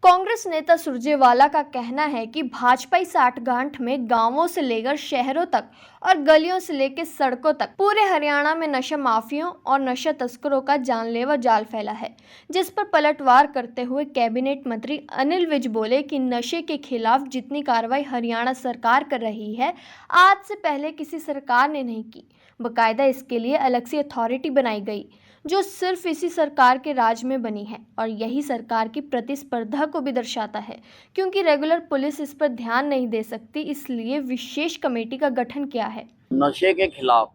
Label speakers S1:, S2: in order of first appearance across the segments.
S1: कांग्रेस नेता सुरजेवाला का कहना है कि भाजपाई साठगांठ में गांवों से लेकर शहरों तक और गलियों से लेकर सड़कों तक पूरे हरियाणा में नशा माफियों और नशा तस्करों का जानलेवा जाल फैला है, जिस पर पलटवार करते हुए कैबिनेट मंत्री अनिल विज बोले कि नशे के खिलाफ जितनी कार्रवाई हरियाणा सरकार कर रही है, आज से पहले किसी सरकार ने नहीं की। बाकायदा इसके लिए अलग से अथॉरिटी बनाई गई जो सिर्फ इसी सरकार के राज में बनी है, और यही सरकार की प्रतिस्पर्धा को भी दर्शाता है, क्योंकि रेगुलर पुलिस इस पर ध्यान नहीं दे सकती, इसलिए विशेष कमेटी का गठन किया है।
S2: नशे के खिलाफ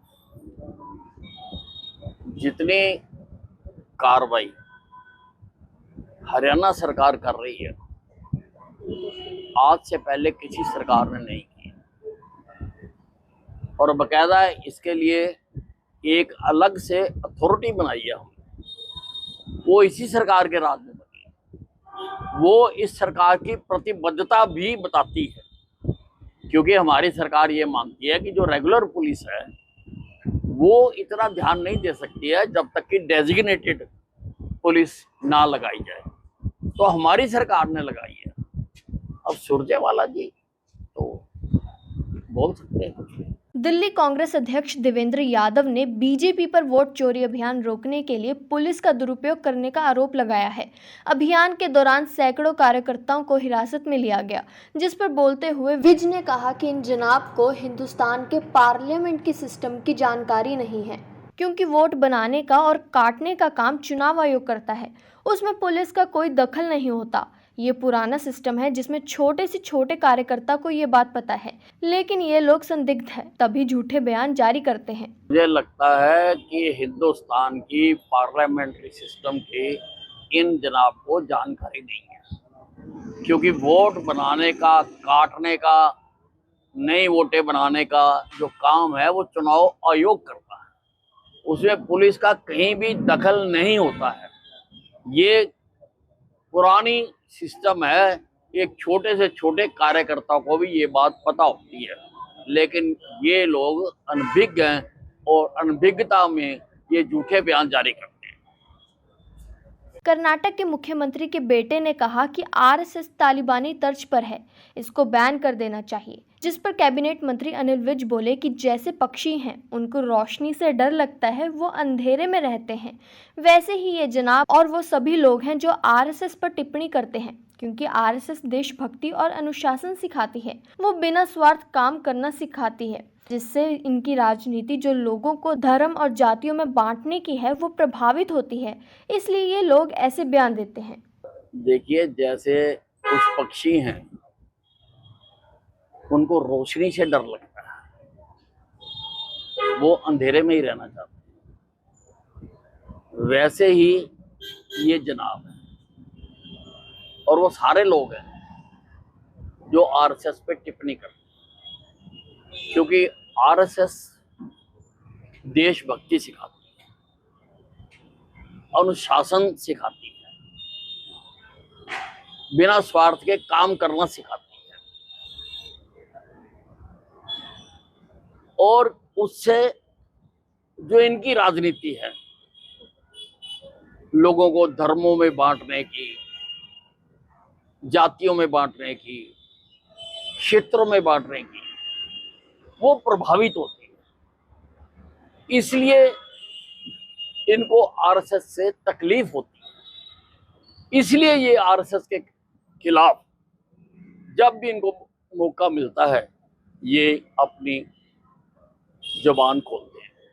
S2: जितनी कार्रवाई हरियाणा सरकार कर रही है, आज से पहले किसी सरकार ने नहीं की, और बाकायदा इसके लिए एक अलग से अथॉरिटी बनाई है हमने, वो इसी सरकार के राज में बनी। वो इस सरकार की प्रतिबद्धता भी बताती है, क्योंकि हमारी सरकार ये मानती है कि जो रेगुलर पुलिस है वो इतना ध्यान नहीं दे सकती है जब तक कि डेजिग्नेटेड पुलिस ना लगाई जाए। तो हमारी सरकार ने लगाई है। अब सुरजेवाला जी तो बोल सकते हैं।
S1: दिल्ली कांग्रेस अध्यक्ष देवेंद्र यादव ने बीजेपी पर वोट चोरी अभियान रोकने के लिए पुलिस का दुरुपयोग करने का आरोप लगाया है। अभियान के दौरान सैकड़ों कार्यकर्ताओं को हिरासत में लिया गया, जिस पर बोलते हुए विज ने कहा कि इन जनाब को हिंदुस्तान के पार्लियामेंट के सिस्टम की जानकारी नहीं है, क्योंकि वोट बनाने का और काटने का काम चुनाव आयोग करता है, उसमें पुलिस का कोई दखल नहीं होता। ये पुराना सिस्टम है जिसमें छोटे से छोटे कार्यकर्ता को ये बात पता है, लेकिन ये लोग संदिग्ध है तभी झूठे बयान जारी करते हैं।
S2: मुझे लगता है कि हिंदुस्तान की पार्लियामेंट्री सिस्टम की इन जनाब को जानकारी नहीं है, क्योंकि वोट बनाने का, काटने का, नई वोटें बनाने का जो काम है वो चुनाव आयोग करता है, उसमें पुलिस का कहीं भी दखल नहीं होता है। ये पुरानी सिस्टम है। एक छोटे से छोटे कार्यकर्ता को भी ये बात पता होती है, लेकिन ये लोग अनभिज्ञ हैं और अनभिज्ञता में ये झूठे बयान जारी करते हैं।
S1: कर्नाटक के मुख्यमंत्री के बेटे ने कहा कि आरएसएस तालिबानी तर्ज पर है, इसको बैन कर देना चाहिए, जिस पर कैबिनेट मंत्री अनिल विज बोले कि जैसे पक्षी हैं उनको रोशनी से डर लगता है, वो अंधेरे में रहते हैं, वैसे ही ये जनाब और वो सभी लोग हैं जो आरएसएस पर टिप्पणी करते हैं, क्योंकि आरएसएस देशभक्ति और अनुशासन सिखाती है, वो बिना स्वार्थ काम करना सिखाती है, जिससे इनकी राजनीति जो लोगों को धर्म और जातियों में बांटने की है वो प्रभावित होती है, इसलिए ये लोग ऐसे बयान देते हैं।
S2: देखिए, जैसे कुछ पक्षी हैं उनको रोशनी से डर लगता है, वो अंधेरे में ही रहना चाहते हैं, वैसे ही ये जनाब है और वो सारे लोग हैं जो आरएसएस पे टिप्पणी करते हैं, क्योंकि आरएसएस देशभक्ति सिखाती है, अनुशासन सिखाती है, बिना स्वार्थ के काम करना सिखाती है, और उससे जो इनकी राजनीति है, लोगों को धर्मों में बांटने की, जातियों में बांटने की, क्षेत्रों में बांटने की, वो प्रभावित होती है। इसलिए इनको आरएसएस से तकलीफ होती है, इसलिए ये आरएसएस के खिलाफ जब भी इनको मौका मिलता है ये अपनी जुबान खोलते हैं।